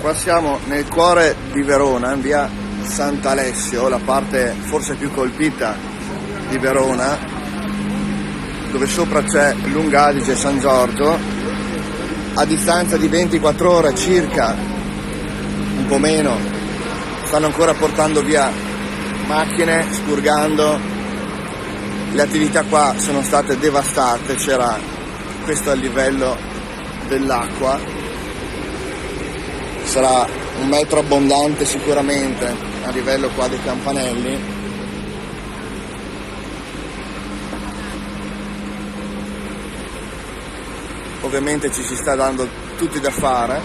Qua siamo nel cuore di Verona, in via Sant'Alessio, la parte forse più colpita di Verona, dove sopra c'è Lungadige e San Giorgio. A distanza di 24 ore circa, un po' meno, stanno ancora portando via macchine, spurgando. Le attività qua sono state devastate, c'era questo a livello dell'acqua. Sarà un metro abbondante sicuramente a livello qua dei campanelli. Ovviamente ci si sta dando tutti da fare.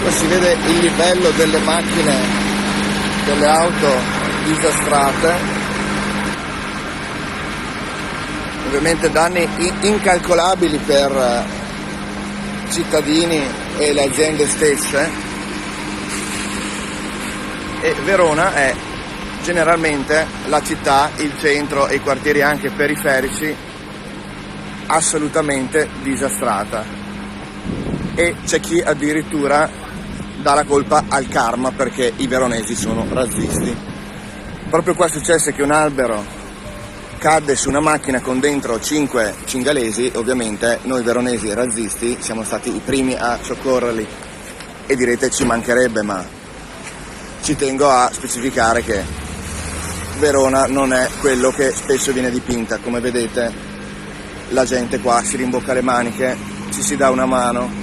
Qua si vede il livello delle macchine, delle auto disastrate, ovviamente danni incalcolabili per cittadini e le aziende stesse. E Verona è generalmente la città, il centro e i quartieri anche periferici assolutamente disastrata, e c'è chi addirittura dà la colpa al karma perché i veronesi sono razzisti. Proprio qua è successo che un albero cadde su una macchina con dentro 5 cingalesi. Ovviamente noi veronesi razzisti siamo stati i primi a soccorrerli, e direte ci mancherebbe, ma ci tengo a specificare che Verona non è quello che spesso viene dipinta. Come vedete, la gente qua si rimbocca le maniche, ci si dà una mano.